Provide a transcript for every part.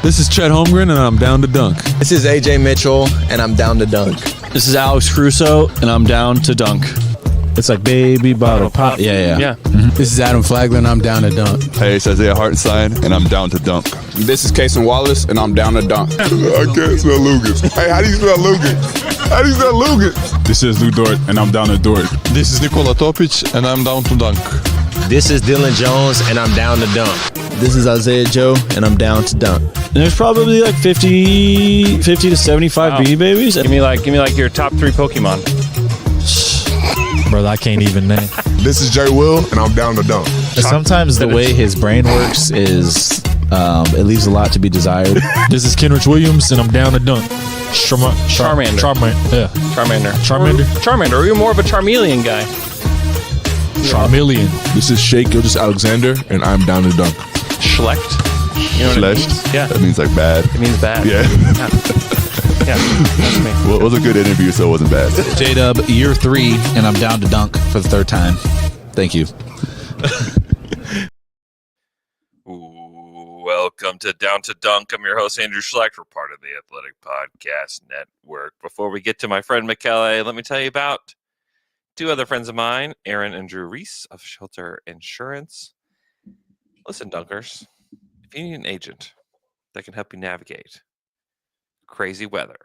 This is Chet Holmgren, and I'm down to dunk. This is AJ Mitchell, and I'm down to dunk. This is Alex Crusoe, and I'm down to dunk. It's like baby bottle pop. Yeah. Mm-hmm. This is Adam Flagler, and I'm down to dunk. Hey, it's Isaiah Hartenstein, and I'm down to dunk. This is Kason Wallace, and I'm down to dunk. I can't spell Lucas. Hey, how do you spell Lucas? How do you spell Lucas? This is Lou Dort, and I'm down to Dort. This is Nikola Topic, and I'm down to dunk. This is Dylan Jones, and I'm down to dunk. This is Isaiah Joe, and I'm down to dunk. And there's probably like 50 to 75 Beanie Babies. Give me like your top 3 Pokemon. Brother, I can't even name. This is Jay Will, and I'm down to dunk. Sometimes the way his brain works is it leaves a lot to be desired. This is Kenrich Williams, and I'm down to dunk. Charmander. Charmander. Or you're more of a Charmeleon guy. Charmeleon. This is Shea Gilgeous-Alexander, and I'm down to dunk. Schlecht. You know what Schlecht? it means? Yeah. That means like bad. It means bad. Yeah. Yeah, that's me. Well, it was a good interview, so it wasn't bad. J-Dub, year 3, and I'm down to dunk for the 3rd time. Thank you. Welcome to Down to Dunk. I'm your host, Andrew Schlecht. We're part of the Athletic Podcast Network. Before we get to my friend Michele, let me tell you about 2 other friends of mine, Aaron and Drew Reese of Shelter Insurance. Listen, Dunkers, if you need an agent that can help you navigate crazy weather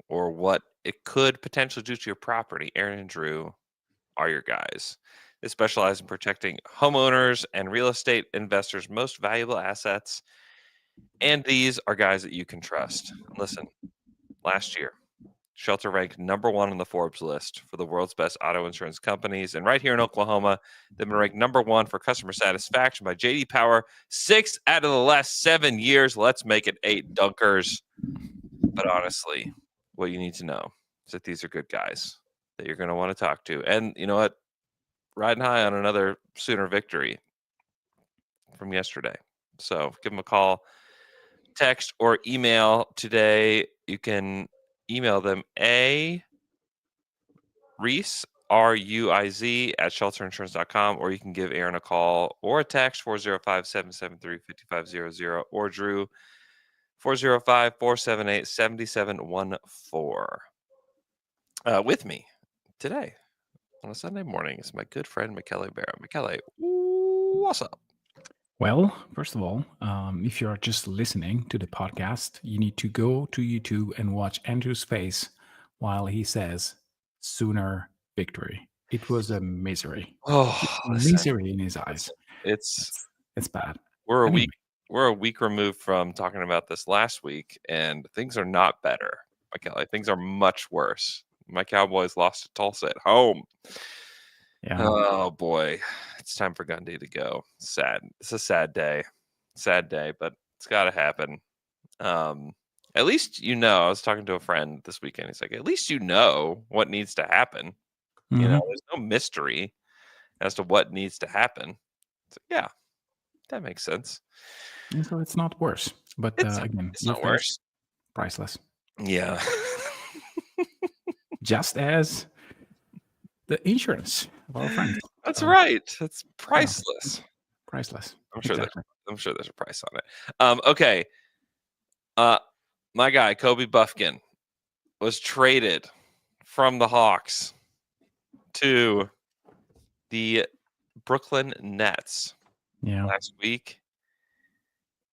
or what it could potentially do to your property, Aaron and Drew are your guys. They specialize in protecting homeowners and real estate investors' most valuable assets, and these are guys that you can trust. Listen, last year, Shelter ranked number 1 on the Forbes list for the world's best auto insurance companies, and right here in Oklahoma, they've been ranked number 1 for customer satisfaction by J.D. Power 6 out of the last 7 years. Let's make it 8, Dunkers. But honestly, what you need to know is that these are good guys that you're going to want to talk to. And you know what? Riding high on another Sooner victory from yesterday. So give them a call, text, or email today. You can email them Ruiz, Ruiz, at shelterinsurance.com, or you can give Aaron a call or a text, 405-773-5500, or Drew, 405-478-7714. With me today on a Sunday morning is my good friend Michele Berra. Michele, what's up? Well, first of all, if you're just listening to the podcast, you need to go to YouTube and watch Andrew's face while he says Sooner victory. It was a misery. Oh, misery in his eyes. It's bad. We're a week removed from talking about this last week, and things are not better, Michele. Things are much worse. My Cowboys lost to Tulsa at home. Yeah. Oh boy, it's time for Gundy to go. Sad. It's a sad day, but it's got to happen. At least I was talking to a friend this weekend. He's like, at least you know what needs to happen. Mm-hmm. There's no mystery as to what needs to happen. So, yeah, that makes sense. And so it's not worse, but again, it's not worse. Priceless. Yeah. Just as the insurance of our friends. That's right. That's priceless. Priceless. I'm sure there's a price on it. Okay. My guy Kobe Buffkin was traded from the Hawks to the Brooklyn Nets last week.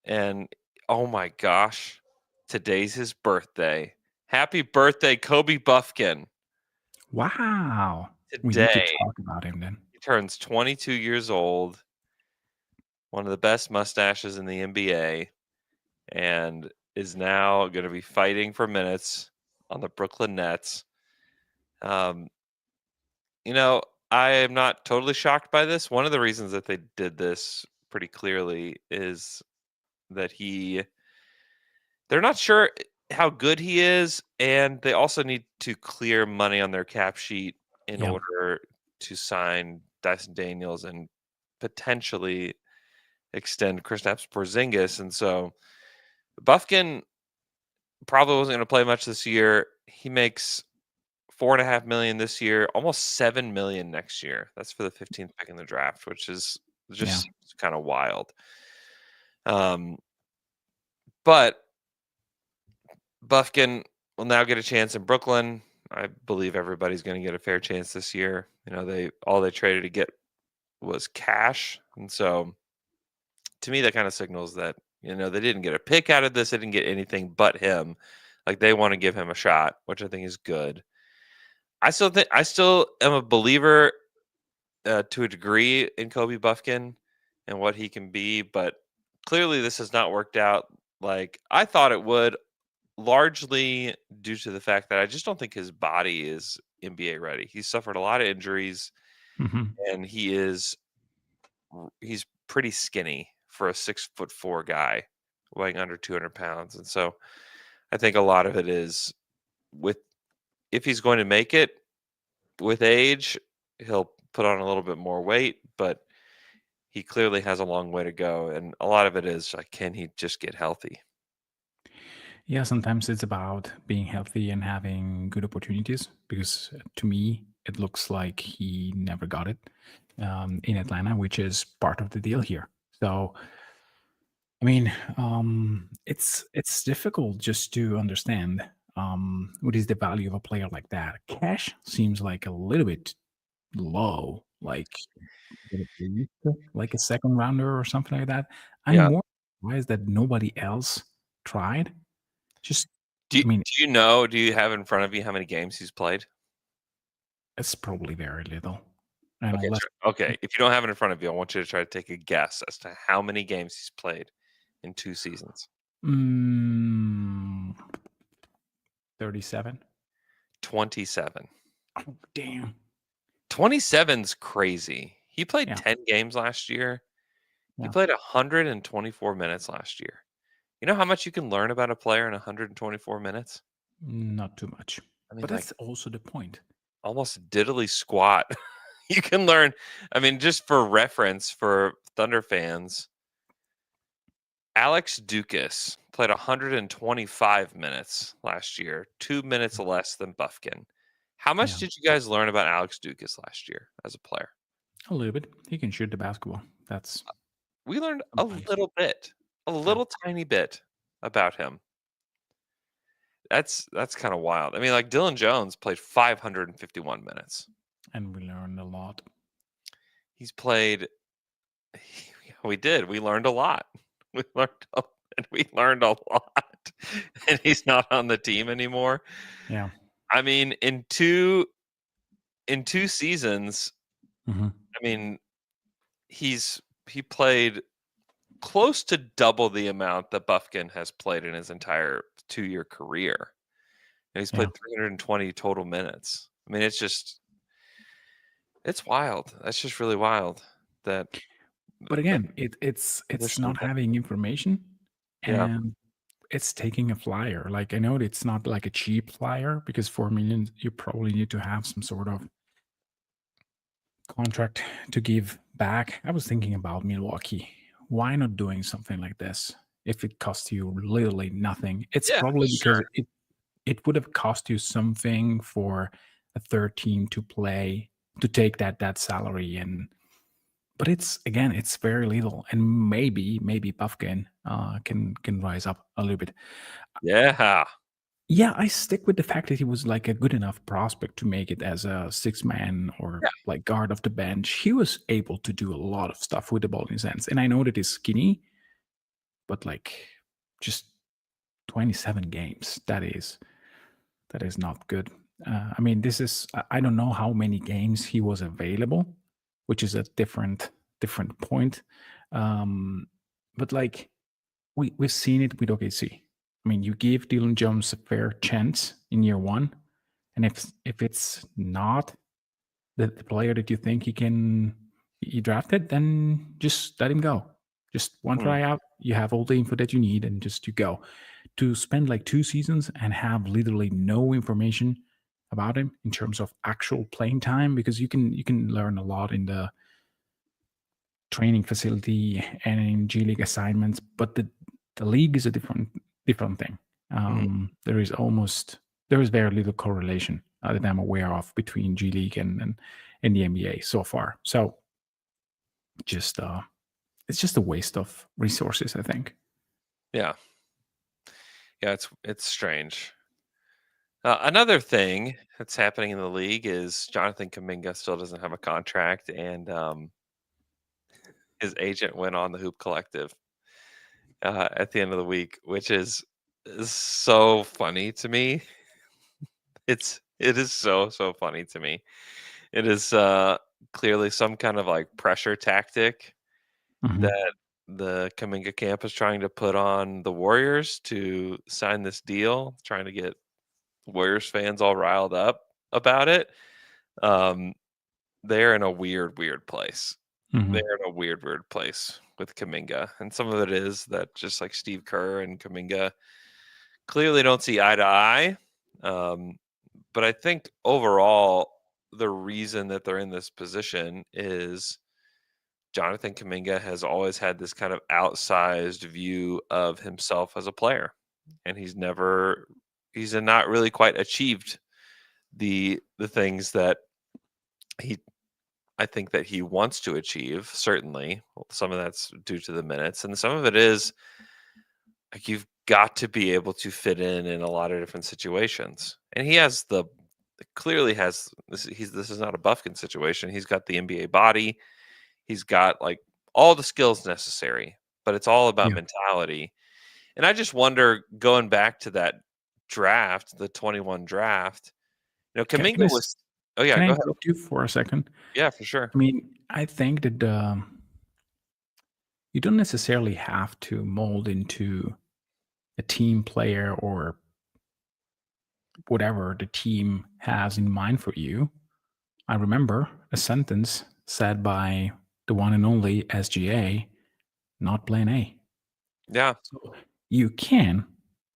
And oh my gosh, today's his birthday. Happy birthday, Kobe Buffkin. Wow. Today, we need to talk about him then. He turns 22 years old, one of the best mustaches in the NBA, and is now going to be fighting for minutes on the Brooklyn Nets. I am not totally shocked by this. One of the reasons that they did this pretty clearly is that they're not sure how good he is, and they also need to clear money on their cap sheet in order to sign Dyson Daniels and potentially extend Kristaps Porzingis. And so Buffkin probably wasn't going to play much this year. He makes $4.5 million this year, almost $7 million next year. That's for the 15th pick in the draft, which is just kind of wild. But Buffkin will now get a chance in Brooklyn. I believe everybody's going to get a fair chance this year. They traded to get was cash, and so to me that kind of signals that they didn't get a pick out of this. They didn't get anything but him. Like, they want to give him a shot, which I think is good. I still am a believer to a degree in Kobe Buffkin and what he can be, but clearly this has not worked out like I thought it would, largely due to the fact that I just don't think his body is NBA ready. He's suffered a lot of injuries, and he's pretty skinny for a 6'4" guy weighing under 200 pounds. And so I think a lot of it is if he's going to make it with age, he'll put on a little bit more weight, but he clearly has a long way to go. And a lot of it is like, can he just get healthy? Yeah, sometimes it's about being healthy and having good opportunities, because to me, it looks like he never got it in Atlanta, which is part of the deal here. So, I mean, it's difficult just to understand what is the value of a player like that. Cash seems like a little bit low, like a second rounder or something like that. I'm Yeah. more surprised that nobody else tried. Just, Do I mean, do you have in front of you how many games he's played? it's probably very little. And Okay, unless, okay. If you don't have it in front of you, I want you to try to take a guess as to how many games he's played in 2 seasons. 37. 27. Oh, damn. 27's crazy. He played Yeah. 10 games last year. He Yeah. played 124 minutes last year. You know how much you can learn about a player in 124 minutes? Not too much. I mean, But like, that's also the point. almost diddly squat. You can learn. I mean, just for reference for Thunder fans, Alex Dukas played 125 minutes last year, 2 minutes less than Buffkin. How much Yeah. did you guys learn about Alex Dukas last year as a player? A little bit. He can shoot the basketball. That's We learned a sometimes. little bit, a little tiny bit about him. That's kind of wild. I mean, like, Dylan Jones played 551 minutes. And we learned a lot. He's played. We did. We learned a lot. We learned a lot. And he's not on the team anymore. Yeah. I mean, in two seasons, Mhm. I mean, he played close to double the amount that Buffkin has played in his entire 2-year career. And he's played 320 total minutes. I mean, it's wild. That's just really wild. But again, it's not having information, Yeah. and it's taking a flyer. Like, I know it's not like a cheap flyer, because 4 million, you probably need to have some sort of contract to give back. I was thinking about Milwaukee. Why not doing something like this if it costs you literally nothing? It's probably because it would have cost you something for a third team to take that salary, but it's very little, and maybe Buffkin can rise up a little bit. Yeah. Yeah, I stick with the fact that he was like a good enough prospect to make it as a 6-man or like guard of the bench. He was able to do a lot of stuff with the ball in his hands. And I know that he's skinny, but like just 27 games, that is not good. I mean, I don't know how many games he was available, which is a different point. But like we've seen it with OKC. I mean, you give Dylan Jones a fair chance in year 1, and if it's not the player that you think you drafted, then just let him go. Just one tryout, you have all the info that you need, and just you go. To spend like 2 seasons and have literally no information about him in terms of actual playing time, because you can learn a lot in the training facility and in G League assignments, but the league is a different thing. There is very little correlation that I'm aware of between G League and the NBA so far. So it's just a waste of resources, I think. Yeah, Yeah, it's strange. Another thing that's happening in the league is Jonathan Kuminga still doesn't have a contract, and his agent went on the Hoop Collective at the end of the week, which is so funny to me. It is so funny to me. It is clearly some kind of like pressure tactic Mhm. that the Kuminga camp is trying to put on the Warriors to sign this deal, trying to get Warriors fans all riled up about it. They're in a weird place. Mhm. They're in a weird place with Kuminga, and some of it is that just like Steve Kerr and Kuminga clearly don't see eye to eye. But I think overall, the reason that they're in this position is Jonathan Kuminga has always had this kind of outsized view of himself as a player, and he's not really quite achieved the things that I think that he wants to achieve. Certainly, some of that's due to the minutes, and some of it is like you've got to be able to fit in a lot of different situations, and he has clearly has this. This is not a Buffkin situation. He's got the NBA body. He's got like all the skills necessary, but it's all about Yeah. mentality. And I just wonder, going back to that draft, the 21 draft, Kuminga was. Oh yeah, Can I go ahead. interrupt you for a second? Yeah, for sure. I mean, I think that you don't necessarily have to mold into a team player or whatever the team has in mind for you. I remember a sentence said by the one and only SGA, not plan A. Yeah. So you can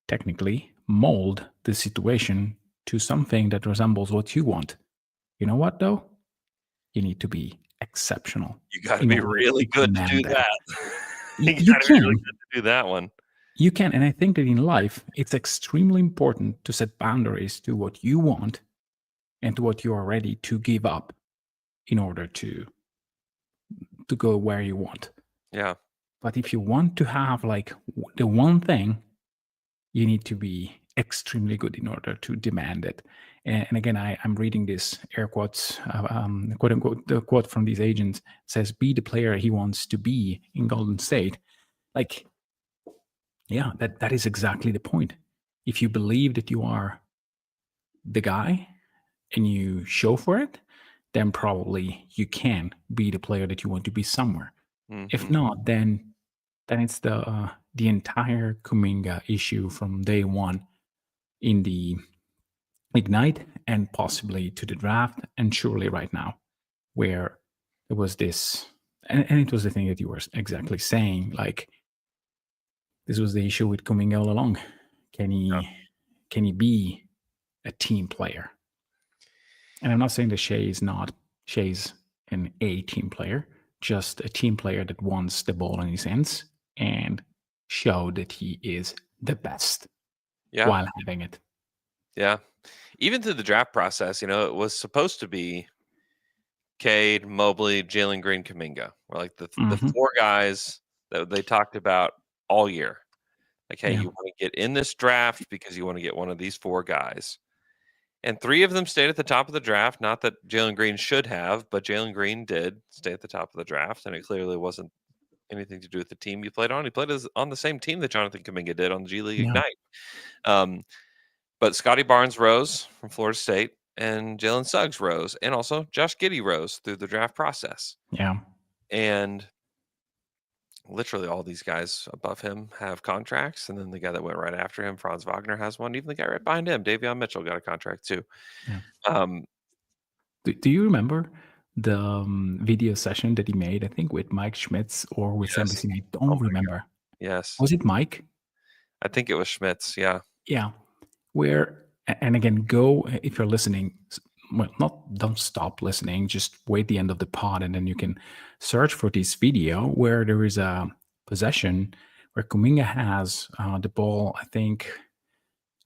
technically mold the situation to something that resembles what you want. You know what, though? You need to be exceptional. You got to be really good to do that. You gotta can. be really good to do that one. You can. And I think that in life, it's extremely important to set boundaries to what you want and to what you are ready to give up in order to go where you want. Yeah. But if you want to have like the one thing, you need to be extremely good in order to demand it. And again, I'm reading this air quotes, quote unquote, the quote from these agents says, be the player he wants to be in Golden State. Like, yeah, that is exactly the point. If you believe that you are the guy and you show for it, then probably you can be the player that you want to be somewhere. Mm-hmm. If not, then it's the entire Kuminga issue from day one in the Ignite and possibly to the draft, and surely right now, where there was this, and it was the thing that you were exactly saying, like this was the issue with Kuminga all along. Can he be a team player? And I'm not saying that Shea's an A team player, just a team player that wants the ball in his hands and show that he is the best while having it. Yeah. Even through the draft process, it was supposed to be Cade, Mobley, Jalen Green, Kuminga. Or like the four guys that they talked about all year. Like, hey, you want to get in this draft because you want to get one of these four guys. And three of them stayed at the top of the draft. Not that Jalen Green should have, but Jalen Green did stay at the top of the draft. And it clearly wasn't anything to do with the team he played on. He played on the same team that Jonathan Kuminga did on the G League Ignite. But Scotty Barnes rose from Florida State, and Jalen Suggs rose, and also Josh Giddey rose through the draft process. Yeah. And literally all these guys above him have contracts, and then the guy that went right after him, Franz Wagner, has one. Even the guy right behind him, Davion Mitchell, got a contract too. Yeah. Do you remember the video session that he made, I think with Mike Schmitz or with NBC? I don't remember. God. Yes. Was it Mike? I think it was Schmitz, yeah. Yeah. Where, and again, go, if you're listening, well, don't stop listening, just wait the end of the pod and then you can search for this video where there is a possession where Kuminga has the ball, I think,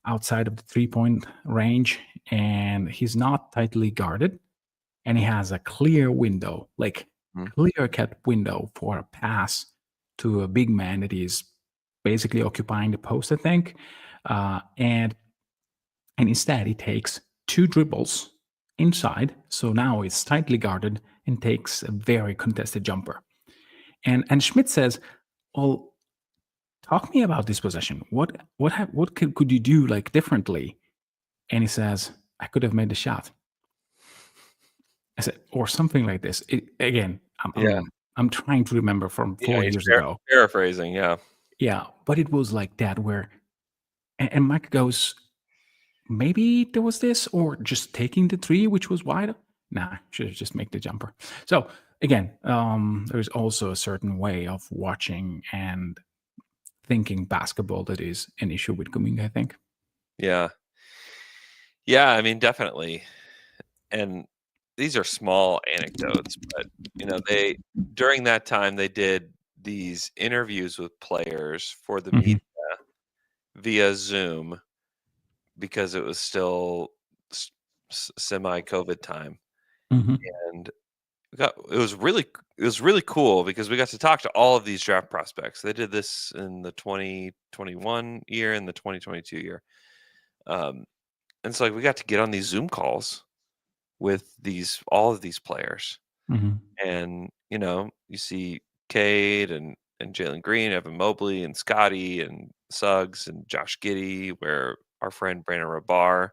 outside of the 3-point range, and he's not tightly guarded, and he has a clear window, like clear-cut window for a pass to a big man that is basically occupying the post, I think. And instead he takes 2 dribbles inside, so now it's tightly guarded, and takes a very contested jumper. And Schmidt says, "Well, talk me about this possession. What could you do like differently?" And he says, "I could have made the shot." I said, or something like this. Again, I'm trying to remember from 4 years ago. Paraphrasing, yeah. Yeah, but it was like that where, and Mike goes, maybe there was this, or just taking the 3, which was wide. Nah, should have just make the jumper. So again, there's also a certain way of watching and thinking basketball that is an issue with Kuminga, I think. Yeah. Yeah, I mean, definitely. And these are small anecdotes, but they during that time they did these interviews with players for the media via Zoom because it was still semi-COVID time, and it was really cool because we got to talk to all of these draft prospects. They did this in the 2021 year and the 2022 year, and so we got to get on these Zoom calls with all of these players. And you see Cade and Jalen Green, Evan Mobley and Scotty and Suggs and Josh Giddey, where our friend Brandon Rabar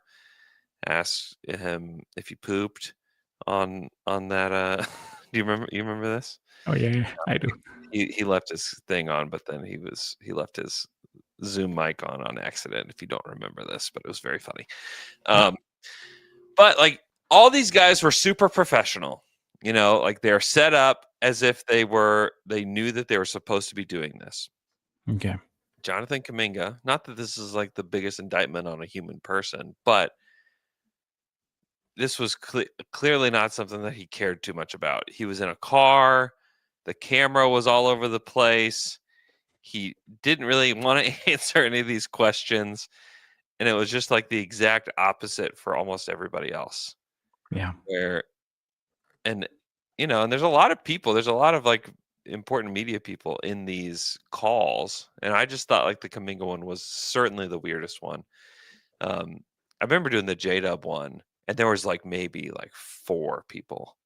asked him if he pooped on that. Do you remember this? Oh yeah, I do. He left his thing on, but then he left his Zoom mic on accident. If you don't remember this, but it was very funny. But like all these guys were super professional. Like they're set up as if they knew that they were supposed to be doing this. Okay. Jonathan Kuminga, not that this is like the biggest indictment on a human person, but this was clearly not something that he cared too much about. He was in a car. The camera was all over the place. He didn't really want to answer any of these questions. And it was just like the exact opposite for almost everybody else. Yeah. And there's a lot of people, there's a lot of like important media people in these calls. And I just thought like the Kuminga one was certainly the weirdest one. I remember doing the J-Dub one, and there was like maybe like 4 people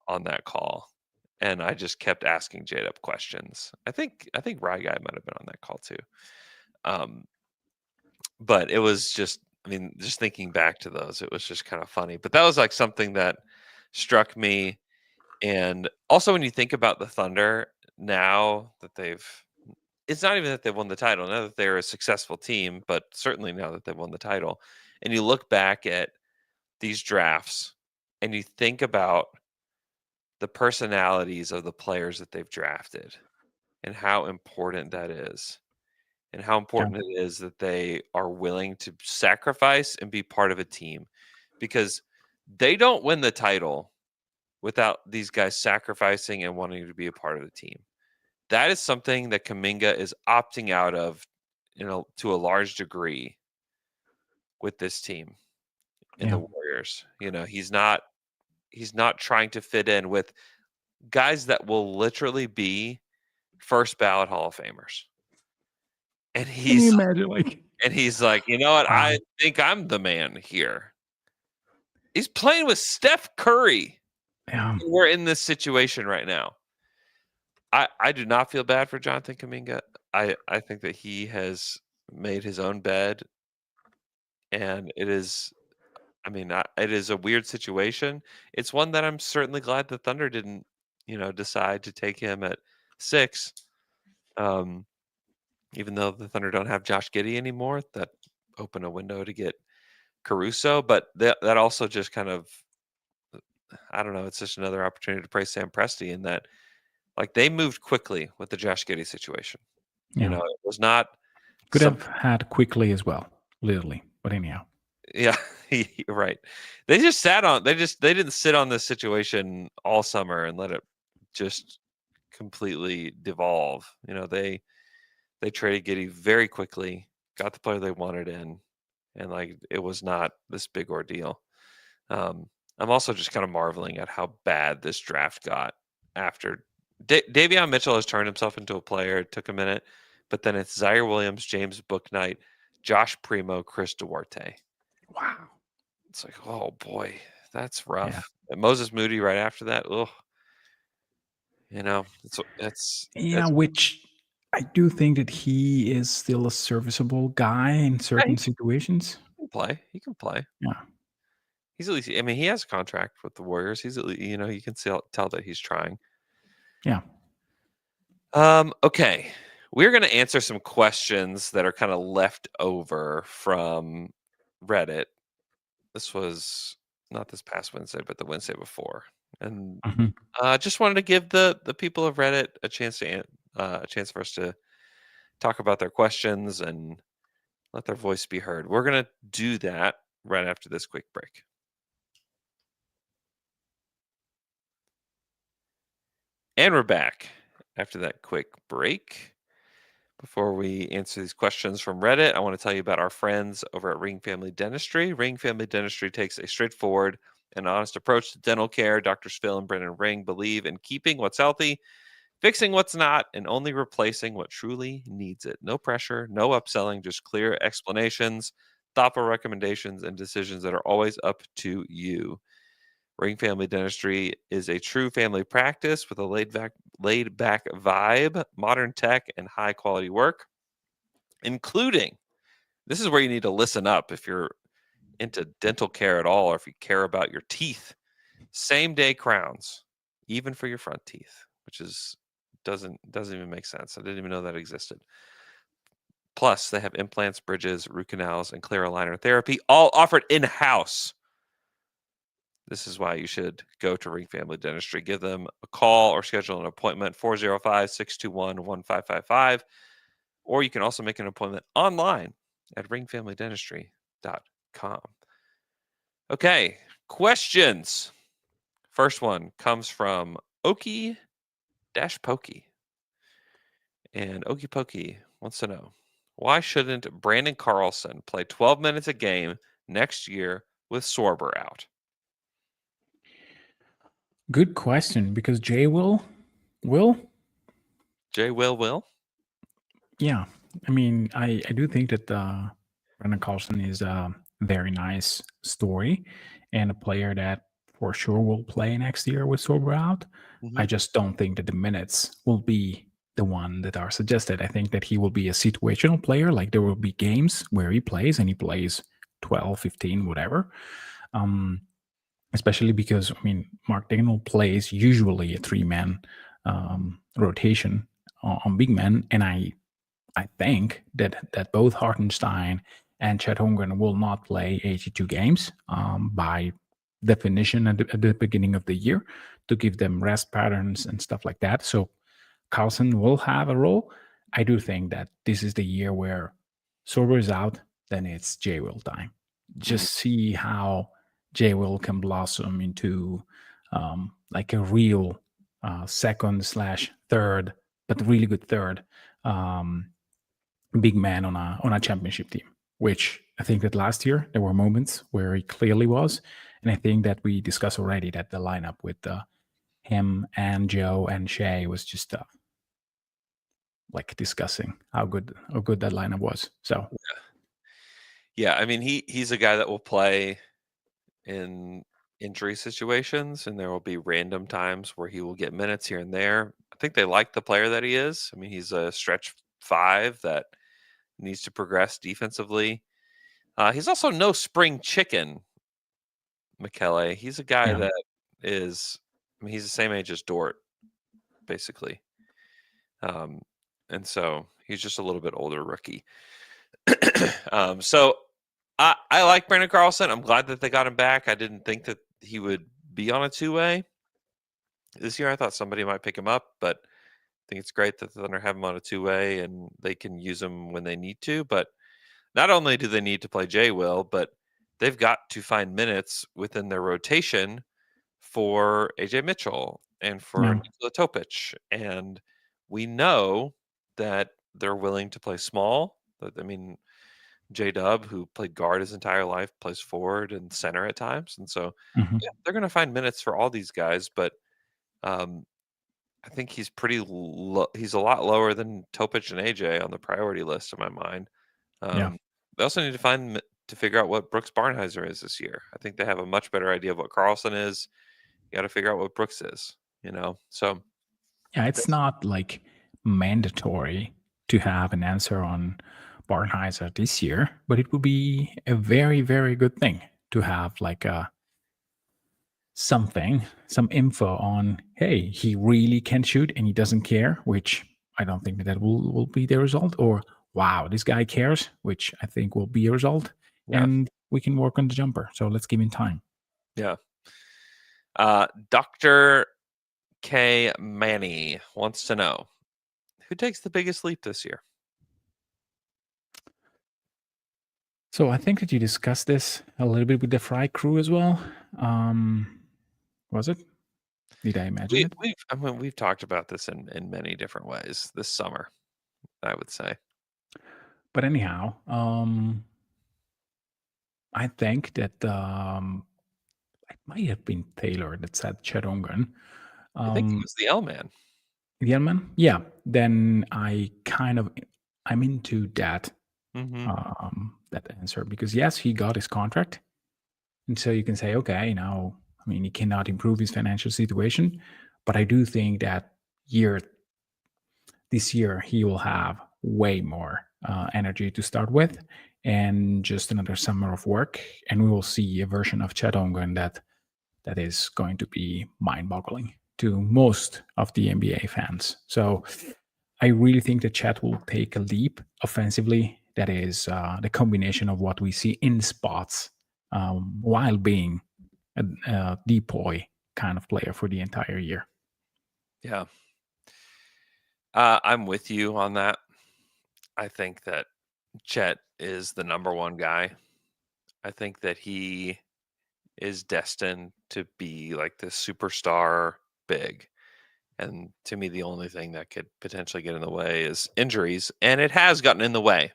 on that call. And I just kept asking J-Dub questions. I think Rye Guy might have been on that call too. But it was just, just thinking back to those, it was just kind of funny. But that was like something that struck me. And also when you think about the Thunder now that it's not even that they've won the title, now that they're a successful team, but certainly now that they've won the title, and you look back at these drafts and you think about the personalities of the players that they've drafted and how important that is. And how important it is that they are willing to sacrifice and be part of a team, because they don't win the title without these guys sacrificing and wanting to be a part of the team. That is something that Kuminga is opting out of, to a large degree with this team in the Warriors. He's not trying to fit in with guys that will literally be first ballot Hall of Famers. And he's like, you know what? I think I'm the man here. He's playing with Steph Curry. Yeah. We're in this situation right now. I do not feel bad for Jonathan Kuminga. I think that he has made his own bed, and it is a weird situation. It's one that I'm certainly glad the Thunder didn't, decide to take him at 6. Even though the Thunder don't have Josh Giddey anymore, that opened a window to get Caruso. But that also just kind of, I don't know, it's just another opportunity to praise Sam Presti in that, like, they moved quickly with the Josh Giddey situation. Yeah. It was not... Could have had quickly as well, literally. But anyhow. Yeah, right. They just they didn't sit on this situation all summer and let it just completely devolve. They traded Giddey very quickly, got the player they wanted in, and like it was not this big ordeal. I'm also just kind of marveling at how bad this draft got after Davion Mitchell has turned himself into a player. It took a minute, but then it's Zaire Williams, James Bouknight, Josh Primo, Chris Duarte. Wow. It's like, oh boy, that's rough. And Moses Moody right after that. Ugh. Which I do think that he is still a serviceable guy in certain situations. He can play. He can play. Yeah. He's at least. I mean, he has a contract with the Warriors. He's at least, you can tell that he's trying. Yeah. Okay. We're going to answer some questions that are kind of left over from Reddit. This was not this past Wednesday, but the Wednesday before. And just wanted to give the people of Reddit a chance for us to talk about their questions and let their voice be heard. We're going to do that right after this quick break. And we're back after that quick break. Before we answer these questions from Reddit, I want to tell you about our friends over at Ring Family Dentistry. Ring Family Dentistry takes a straightforward and honest approach to dental care. Doctors Phil and Brennan Ring believe in keeping what's healthy, fixing what's not, and only replacing what truly needs it. No pressure, no upselling, just clear explanations, thoughtful recommendations, and decisions that are always up to you. Ring Family Dentistry is a true family practice with a laid-back vibe, modern tech, and high-quality work, including, this is where you need to listen up if you're into dental care at all or if you care about your teeth. Same-day crowns, even for your front teeth, which doesn't even make sense. I didn't even know that existed. Plus, they have implants, bridges, root canals, and clear aligner therapy, all offered in-house. This is why you should go to Ring Family Dentistry. Give them a call or schedule an appointment, 405-621-1555. Or you can also make an appointment online at ringfamilydentistry.com. Okay, questions. First one comes from Okie-Pokey. And Okie-Pokey wants to know, why shouldn't Brandon Carlson play 12 minutes a game next year with Sorber out? Good question, because Jay will? Jay will? Yeah. I mean, I do think that Brendan Carlson is a very nice story and a player that for sure will play next year with Sorber out. I just don't think that the minutes will be the one that are suggested. I think that he will be a situational player. Like there will be games where he plays and he plays 12, 15, whatever. Especially because, I mean, Mark Dagnall plays usually a 3-man rotation on big men. And I think that both Hartenstein and Chet Holmgren will not play 82 games by definition at the beginning of the year to give them rest patterns and stuff like that. So Carlson will have a role. I do think that this is the year where Sorber is out, then it's J. Will time. Just see how J. Will can blossom into like a real second/third, but really good third big man on a championship team, which I think that last year there were moments where he clearly was. And I think that we discussed already that the lineup with him and Joe and Shea was just like discussing how good that lineup was. So yeah, I mean he's a guy that will play in injury situations, and there will be random times where he will get minutes here and there. I think they like the player that he is. I mean, he's a stretch 5 that needs to progress defensively. He's also no spring chicken, Michele. He's a guy that is, I mean, he's the same age as Dort, basically. And so he's just a little bit older rookie. So I like Brandon Carlson. I'm glad that they got him back. I didn't think that he would be on a 2-way this year. I thought somebody might pick him up, but I think it's great that the Thunder have him on a 2-way and they can use him when they need to. But not only do they need to play J. Will, but they've got to find minutes within their rotation for AJ Mitchell and for Nikola Topic. And we know that they're willing to play small. I mean, J-Dub, who played guard his entire life, plays forward and center at times. And so they're going to find minutes for all these guys. But I think he's pretty he's a lot lower than Topic and AJ on the priority list in my mind. they also need to figure out what Brooks Barnheiser is this year. I think they have a much better idea of what Carlson is. You got to figure out what Brooks is, So Yeah, it's not like mandatory to have an answer on Barnheiser this year, but it would be a very, very good thing to have like some info on, hey, he really can shoot and he doesn't care, which I don't think that will be the result, or wow, this guy cares, which I think will be a result. Yeah. And we can work on the jumper. So let's give him time. Yeah. Dr. K. Manny wants to know who takes the biggest leap this year. So I think that you discussed this a little bit with the Fry crew as well. Was it? Did I imagine it? We've talked about this in many different ways this summer, I would say. But anyhow, I think that it might have been Taylor that said Chet Holmgren. I think he was the L man. The L man? Yeah. Then I'm into that that answer, because yes, he got his contract. And so you can say, okay, now, he cannot improve his financial situation, but I do think that this year he will have way more energy to start with, and just another summer of work, and we will see a version of Chet Holmgren that is going to be mind-boggling to most of the NBA fans. So I really think that Chet will take a leap offensively. That is the combination of what we see in spots while being a decoy kind of player for the entire year. Yeah. I'm with you on that. I think that Chet is the number one guy. I think that he is destined to be like the superstar big. And to me, the only thing that could potentially get in the way is injuries, and it has gotten in the way.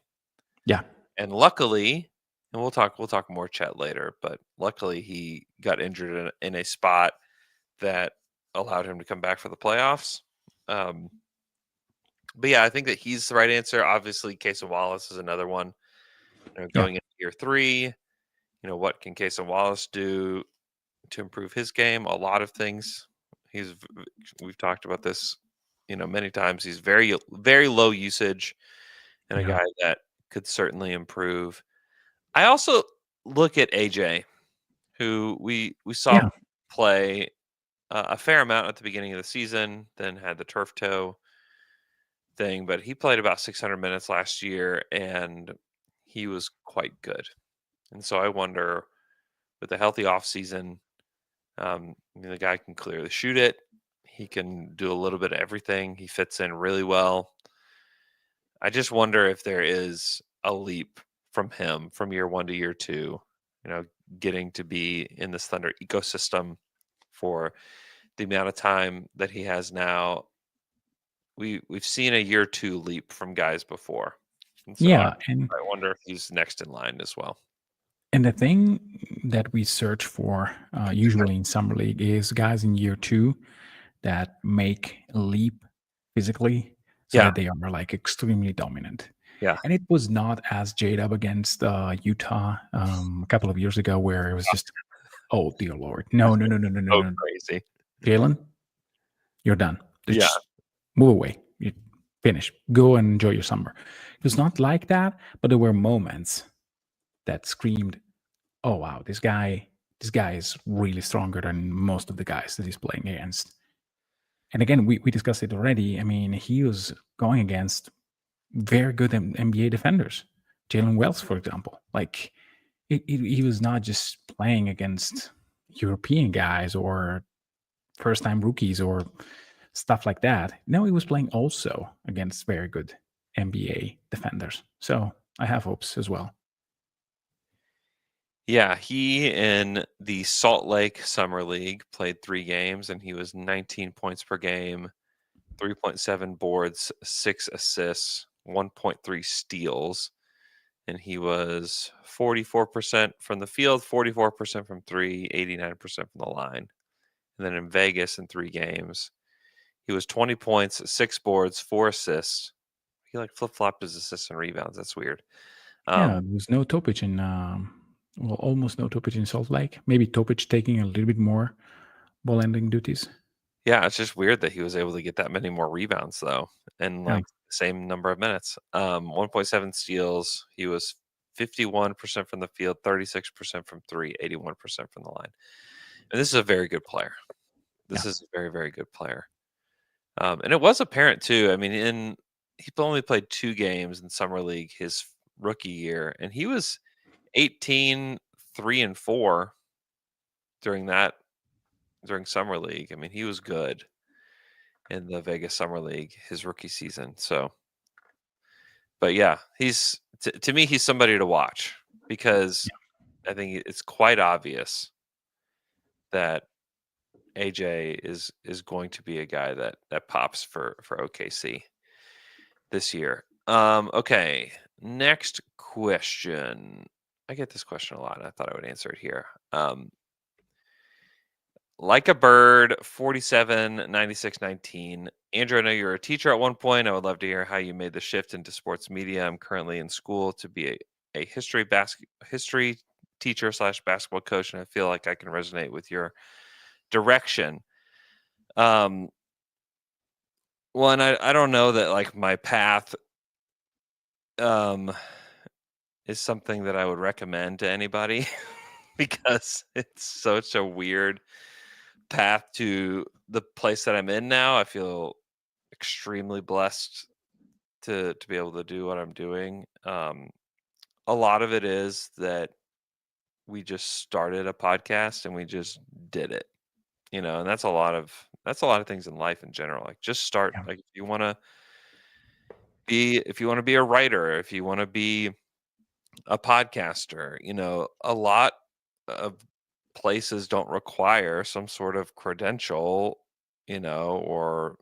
Yeah. And luckily, and we'll talk more Chet later, but luckily he got injured in a spot that allowed him to come back for the playoffs. But yeah, I think that he's the right answer. Obviously, Cason Wallace is another one. Going into year 3, what can Cason Wallace do to improve his game? A lot of things. We've talked about this, many times. He's very, very low usage, and a guy that could certainly improve. I also look at AJ, who we saw play a fair amount at the beginning of the season, then had the turf toe thing, but he played about 600 minutes last year, and he was quite good. And so I wonder, with a healthy offseason, the guy can clearly shoot it. He can do a little bit of everything. He fits in really well. I just wonder if there is a leap from him from year 1 to year 2, getting to be in this Thunder ecosystem for the amount of time that he has now. We've seen a year 2 leap from guys before. And so I wonder if he's next in line as well. And the thing that we search for usually in Summer League is guys in year 2 that make a leap physically, so that they are like extremely dominant. Yeah. And it was not as J-Dub against Utah a couple of years ago, where it was just, oh dear Lord, no. Crazy. Jalen, you're done. Just move away. You finish. Go and enjoy your summer. It was not like that, but there were moments that screamed, oh wow, this guy is really stronger than most of the guys that he's playing against. And again, we discussed it already. He was going against very good NBA defenders. Jalen Wells, for example. Like, he was not just playing against European guys or first-time rookies or stuff like that. No, he was playing also against very good NBA defenders. So I have hopes as well. Yeah, he in the Salt Lake Summer League played 3 games, and he was 19 points per game, 3.7 boards, 6 assists, 1.3 steals, and he was 44% from the field, 44% from 3, 89% from the line. And then in Vegas in 3 games, he was 20 points, 6 boards, 4 assists. He flip-flopped his assists and rebounds. That's weird. There was no Topic in, almost no Topic in Salt Lake. Maybe Topic taking a little bit more ball handling duties. Yeah, it's just weird that he was able to get that many more rebounds though, in Yeah. like the same number of minutes. 1.7 steals. He was 51% from the field, 36% from three, 81% from the line. And this is a very good player. This is a very, very good player. And it was apparent too. I mean, he only played 2 games in summer league his rookie year, and he was 18, 3 and 4 during summer league. I mean, he was good in the Vegas summer league his rookie season. So, but yeah, he's to me he's somebody to watch because I think it's quite obvious that AJ is going to be a guy that pops for OKC this year. Okay, next question. I get this question a lot, and I thought I would answer it here. Like a bird, 47, 96, 19. Andrew, I know you were a teacher at one point. I would love to hear how you made the shift into sports media. I'm currently in school to be a history teacher / basketball coach, and I feel like I can resonate with your direction. Well, and I don't know that like my path is something that I would recommend to anybody because it's such a weird path to the place that I'm in now. I feel extremely blessed to be able to do what I'm doing. A lot of it is that we just started a podcast and we just did it, and that's a lot of things in life in general. Like just start. Like if you want to be a writer, if you want to be a podcaster, a lot of places don't require some sort of credential, or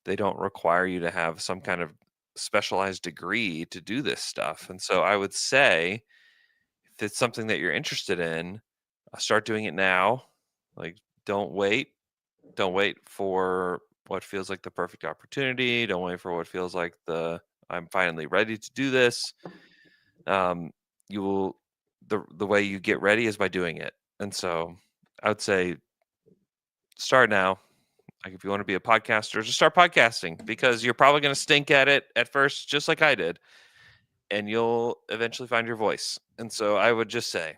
they don't require you to have some kind of specialized degree to do this stuff. And so I would say if it's something that you're interested in, start doing it now. Like don't wait for what feels like the perfect opportunity. Don't wait for what feels like I'm finally ready to do this. The way you get ready is by doing it. And so I would say start now. Like if you want to be a podcaster, just start podcasting because you're probably going to stink at it at first, just like I did, and you'll eventually find your voice. And so I would just say,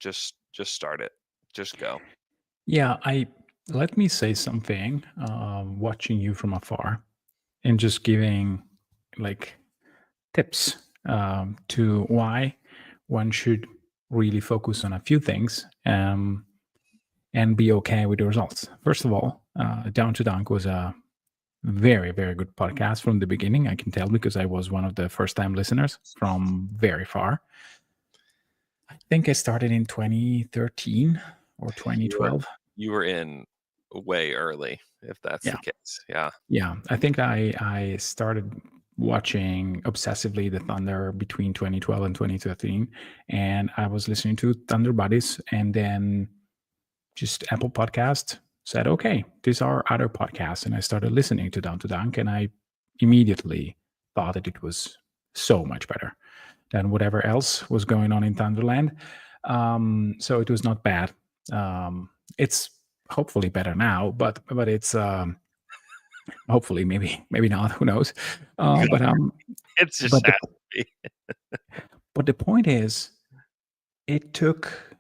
just start it, just go. Yeah, let me say something. Watching you from afar and just giving like tips to why one should really focus on a few things and be okay with the results. First of all, Down to Dunk was a very, very good podcast from the beginning. I can tell because I was one of the first-time listeners from very far. I think I started in 2013 or 2012. You were in way early, if that's the case. Yeah. Yeah. I think I started watching obsessively the Thunder between 2012 and 2013. And I was listening to Thunder Buddies, and then just Apple Podcast said, okay, these are other podcasts. And I started listening to Down to Dunk, and I immediately thought that it was so much better than whatever else was going on in Thunderland. So it was not bad. It's hopefully better now, but it's hopefully maybe not. Who knows? But it's just sad to be. But the point is, it took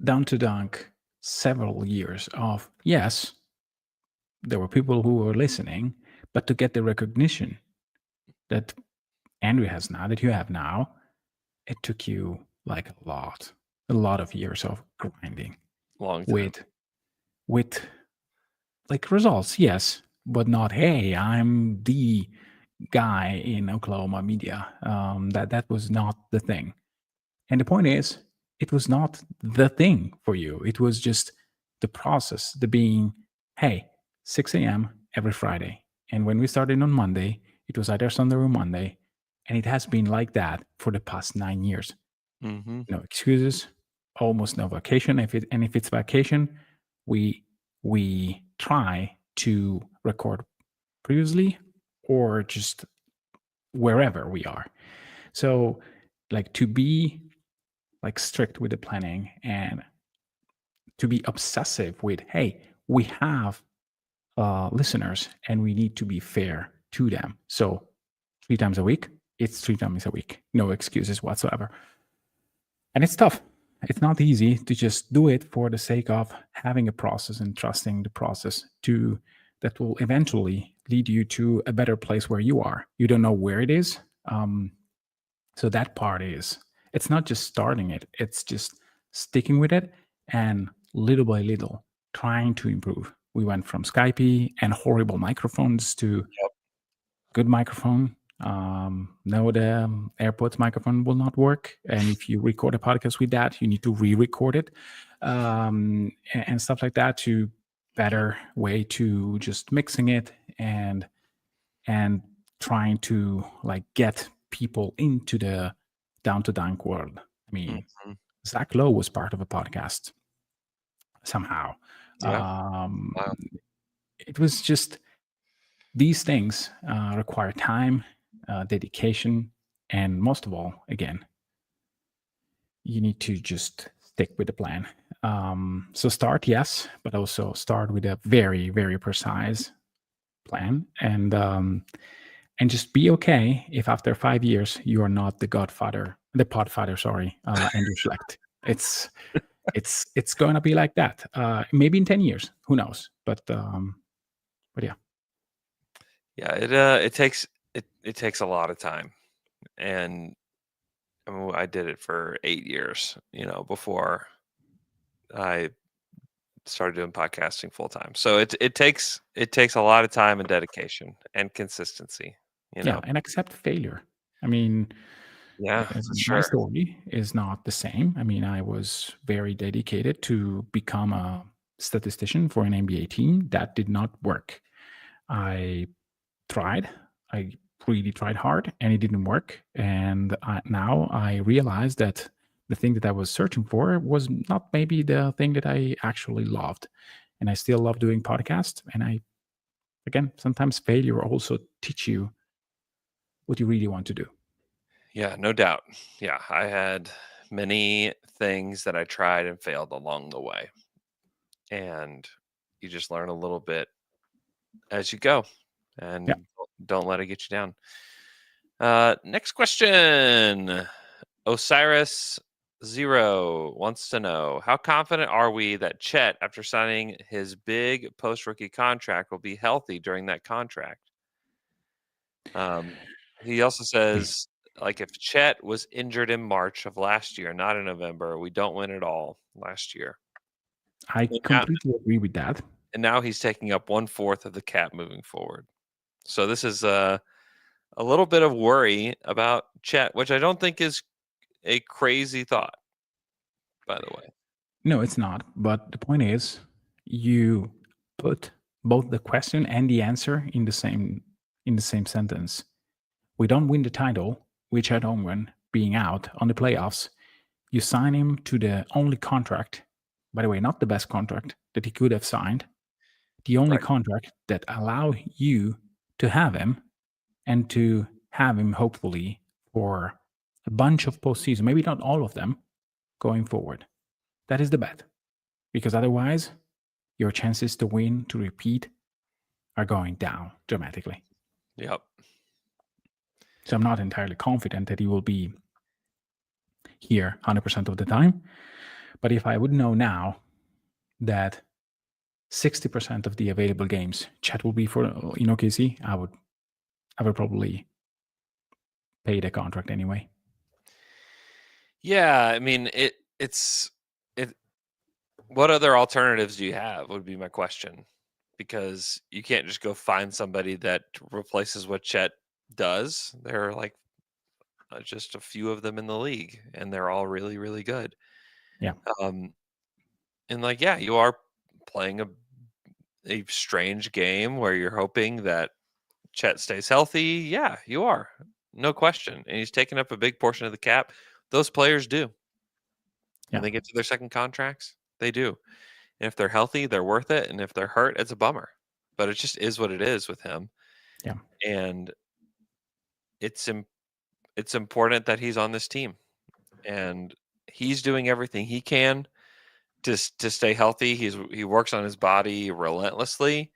Down to Dunk several years of, yes, there were people who were listening, but to get the recognition that Andrew has now, that you have now, it took you like a lot of years of grinding. Long time. With like results, yes, but not, hey, I'm the guy in Oklahoma media. That was not the thing. And the point is, it was not the thing for you. It was just the process, the being, hey, 6 a.m. every Friday. And when we started on Monday, it was either Sunday or Monday. And it has been like that for the past 9 years. Mm-hmm. No excuses, almost no vacation. If it's vacation, we try to record previously or just wherever we are. So, like, to be like strict with the planning and to be obsessive with, hey, we have listeners and we need to be fair to them. So 3 times a week, it's 3 times a week. No excuses whatsoever. And it's tough. It's not easy to just do it for the sake of having a process and trusting the process that will eventually lead you to a better place where you are. You don't know where it is. So that part it's not just starting it, it's just sticking with it and little by little trying to improve. We went from Skype and horrible microphones to good microphone. No, the AirPods microphone will not work. And if you record a podcast with that, you need to re-record it and stuff like that, to better way to just mixing it and trying to like get people into the Down to Dunk world. I mean, Zach Lowe was part of a podcast somehow. Yeah. Wow. It was just these things require time, dedication, and most of all, again, you need to just stick with the plan. So start, yes, but also start with a very, very precise plan, and just be okay if after 5 years you are not the podfather, sorry, Andrew Schlecht. It's going to be like that. Maybe in 10 years, who knows? But yeah. Yeah, it takes a lot of time, and I mean, I did it for 8 years, before I started doing podcasting full time. So it takes a lot of time and dedication and consistency. Yeah, and accept failure. I mean, Yeah, for my sure. story is not the same. I mean, I was very dedicated to become a statistician for an NBA team. That did not work. I tried. I really tried hard, and it didn't work. And now I realize that the thing that I was searching for was not maybe the thing that I actually loved. And I still love doing podcasts. And again, sometimes failure also teach you what you really want to do. Yeah, no doubt. Yeah, I had many things that I tried and failed along the way. And you just learn a little bit as you go, and don't let it get you down. Next question. Osiris Zero wants to know, how confident are we that Chet, after signing his big post-rookie contract, will be healthy during that contract? He also says, like, if Chet was injured in March of last year, not in November, we don't win at all last year. I completely agree with that. And now he's taking up 1/4 of the cap moving forward. So this is a little bit of worry about Chet, which I don't think is a crazy thought, by the way. No, it's not. But the point is, you put both the question and the answer in the same sentence. We don't win the title, with Chet Holmgren being out on the playoffs. You sign him to the only contract, by the way, not the best contract that he could have signed, the only contract that allow you to have him and to have him hopefully for a bunch of postseason, maybe not all of them, going forward. That is the bet. Because otherwise, your chances to win, to repeat, are going down dramatically. Yep. So I'm not entirely confident that he will be here 100% of the time. But if I would know now that 60% of the available games Chet will be for in OKC, I would probably pay the contract anyway. Yeah, I mean, it's what other alternatives do you have, would be my question. Because you can't just go find somebody that replaces what Chet does. There are like just a few of them in the league, and they're all really, really good. Yeah. And like, yeah, you are playing a strange game where you're hoping that Chet stays healthy. Yeah, you are. No question. And he's taking up a big portion of the cap. Those players do. When they get to their second contracts, they do. And if they're healthy, they're worth it. And if they're hurt, it's a bummer. But it just is what it is with him. Yeah. And it's it's important that he's on this team, and he's doing everything he can to stay healthy. He works on his body relentlessly.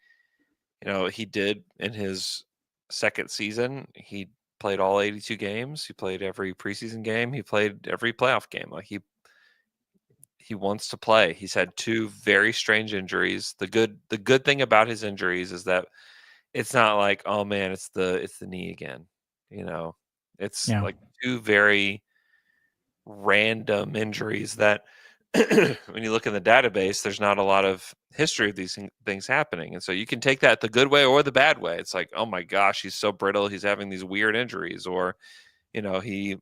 He did in his second season. He played all 82 games. He played every preseason game. He played every playoff game. Like he wants to play. He's had 2 very strange injuries. The good thing about his injuries is that it's not like, oh man, it's the knee again. It's Yeah. like 2 very random injuries that when you look in the database, there's not a lot of history of these things happening. And so you can take that the good way or the bad way. It's like, oh my gosh, he's so brittle. He's having these weird injuries, or you can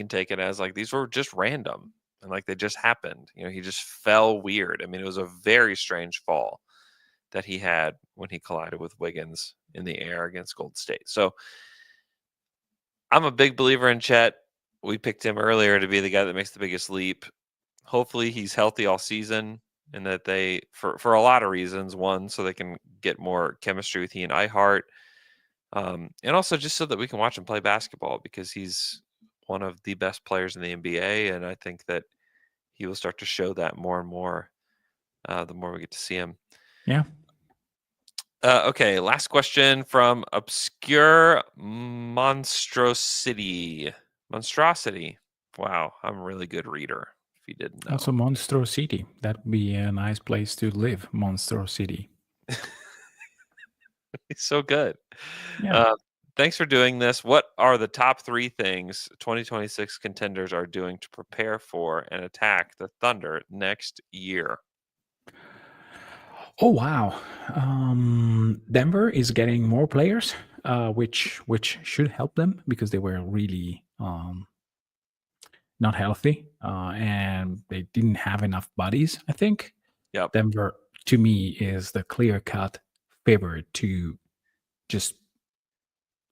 take it as like, these were just random and like they just happened. He just fell weird. I mean, it was a very strange fall that he had when he collided with Wiggins in the air against Gold State. So I'm a big believer in Chet. We picked him earlier to be the guy that makes the biggest leap. Hopefully he's healthy all season, and that they, for a lot of reasons. One, so they can get more chemistry with he and Ihart. And also just so that we can watch him play basketball, because he's one of the best players in the NBA. And I think that he will start to show that more and more the more we get to see him. Yeah. Okay, last question from Obscure Monstrosity. Wow, I'm a really good reader, if you didn't know. Also, Monstro City. That would be a nice place to live, Monstro City. He's so good. Yeah. Thanks for doing this. What are the top 3 things 2026 contenders are doing to prepare for and attack the Thunder next year? Oh wow. Denver is getting more players, which should help them, because they were really not healthy, and they didn't have enough bodies. I think. Yep. Denver, to me, is the clear-cut favorite to just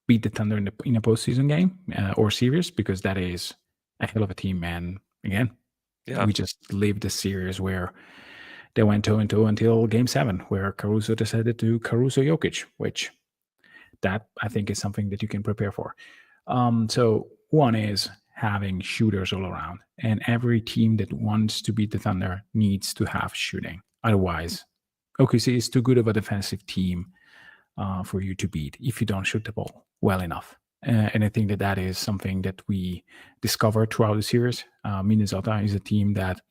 beat the Thunder in a postseason game or series, because that is a hell of a team. And again, we just lived the series where they went 2-2 until Game 7, where Caruso decided to Caruso Jokic, which that I think is something that you can prepare for. So one is having shooters all around, and every team that wants to beat the Thunder needs to have shooting. Otherwise, OKC is too good of a defensive team for you to beat if you don't shoot the ball well enough. And I think that is something that we discovered throughout the series. Minnesota is a team that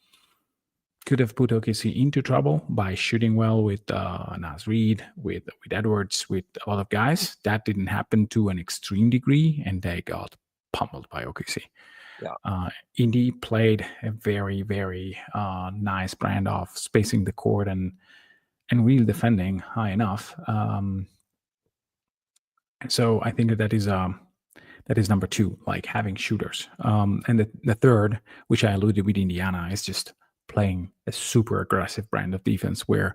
could have put OKC into trouble by shooting well with Naz Reid, with Edwards, with a lot of guys. That didn't happen to an extreme degree, and they got pummeled by OKC. Yeah. Indy played a very, very nice brand of spacing the court and really defending high enough. So I think that is number 2, like having shooters. And the third, which I alluded with Indiana, is just playing a super aggressive brand of defense, where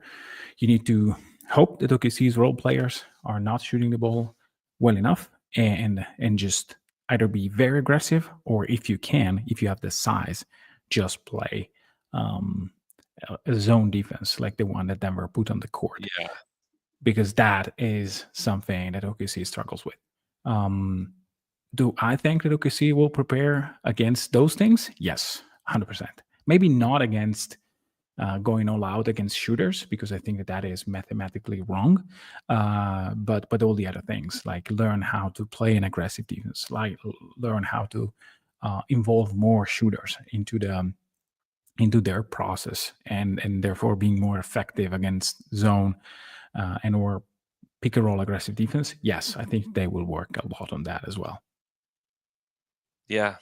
you need to hope that OKC's role players are not shooting the ball well enough, and just either be very aggressive, or if you have the size, just play a zone defense like the one that Denver put on the court. Yeah. Because that is something that OKC struggles with. Do I think that OKC will prepare against those things? Yes, 100%. Maybe not against going all out against shooters, because I think that is mathematically wrong. But all the other things, like learn how to play an aggressive defense, like learn how to involve more shooters into their process, and therefore being more effective against zone and or pick and roll aggressive defense. Yes, I think they will work a lot on that as well. Yeah.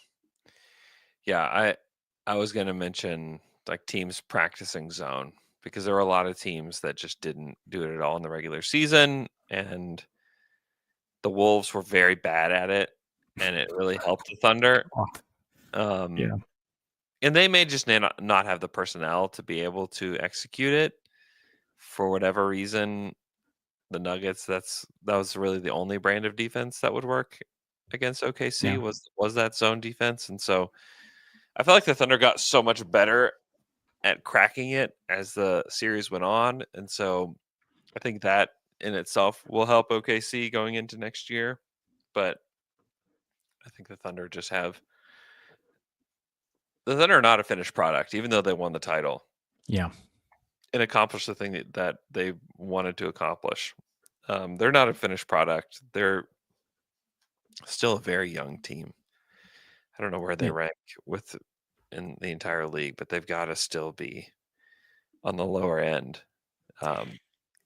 I was going to mention like teams practicing zone, because there were a lot of teams that just didn't do it at all in the regular season, and the Wolves were very bad at it, and it really helped the Thunder. Yeah. And they may just not have the personnel to be able to execute it for whatever reason. The Nuggets, that was really the only brand of defense that would work against OKC was that zone defense. And so I felt like the Thunder got so much better at cracking it as the series went on. And so I think that in itself will help OKC going into next year. But I think the Thunder just have the Thunder are not a finished product, even though they won the title Yeah. and accomplished the thing that they wanted to accomplish. They're not a finished product. They're still a very young team. I don't know where they rank in the entire league, but they've got to still be on the lower end.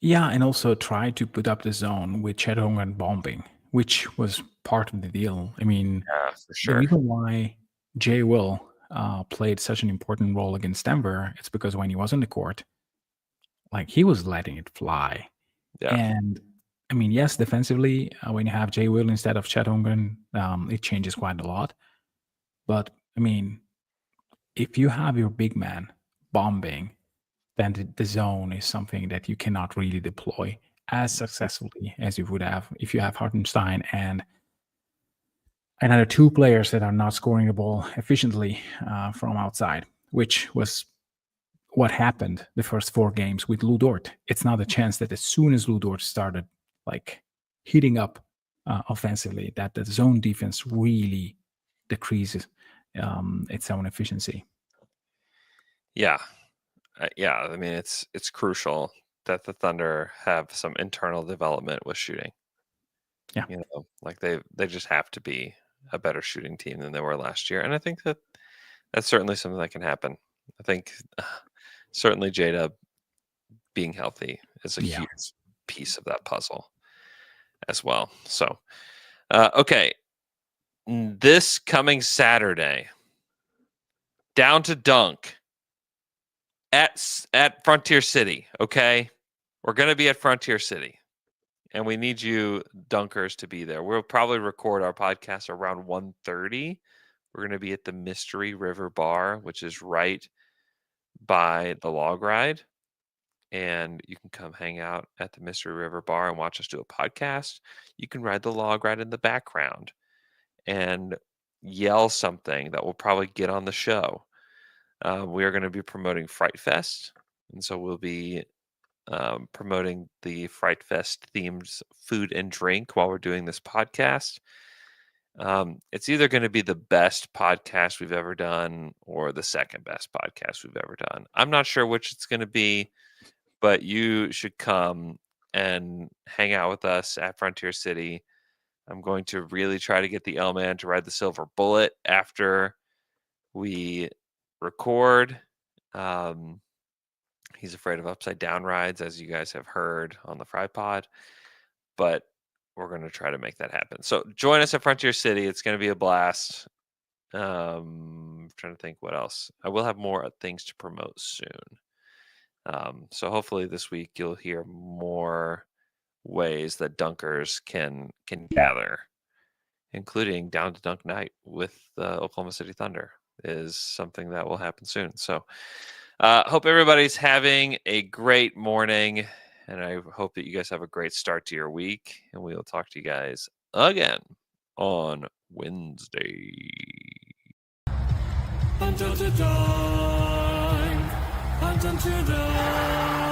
Yeah, and also try to put up the zone with Chet Holmgren bombing, which was part of the deal. I mean, Yeah, for the sure. reason why Jay Will played such an important role against Denver, it's because when he was on the court, like he was letting it fly. Yeah. And I mean, yes, defensively, when you have Jay Will instead of Chet Holmgren, it changes quite a lot. But I mean, if you have your big man bombing, then the zone is something that you cannot really deploy as successfully as you would have if you have Hartenstein and another two players that are not scoring the ball efficiently from outside, which was what happened the first 4 games with Lou Dort. It's not a chance that as soon as Lou Dort started like heating up offensively, that the zone defense really decreases its own efficiency. Yeah. Yeah, I mean it's crucial that the Thunder have some internal development with shooting. Yeah. You know, like they just have to be a better shooting team than they were last year. And I think that's certainly something that can happen. I think certainly J-Dub being healthy is a huge piece of that puzzle as well. So, okay. This coming Saturday, down to dunk at Frontier City, okay? We're going to be at Frontier City, and we need you dunkers to be there. We'll probably record our podcast around 1:30. We're going to be at the Mystery River Bar, which is right by the log ride, and you can come hang out at the Mystery River Bar and watch us do a podcast. You can ride the log ride in the background and yell something that will probably get on the show. We are going to be promoting Fright Fest, and so we'll be promoting the Fright Fest themed food and drink while we're doing this podcast. It's either going to be the best podcast we've ever done or the second best podcast we've ever done. I'm not sure which it's going to be, but you should come and hang out with us at Frontier City. I'm going to really try to get the L-Man to ride the Silver Bullet after we record. He's afraid of upside down rides, as you guys have heard on the Fry Pod, but we're going to try to make that happen. So join us at Frontier City. It's going to be a blast. I'm trying to think what else. I will have more things to promote soon. So hopefully this week you'll hear more ways that dunkers can gather, including Down to Dunk Night with the Oklahoma City Thunder is something that will happen soon. So hope everybody's having a great morning, and I hope that you guys have a great start to your week, and we will talk to you guys again on Wednesday. Until to dunk, until to dunk.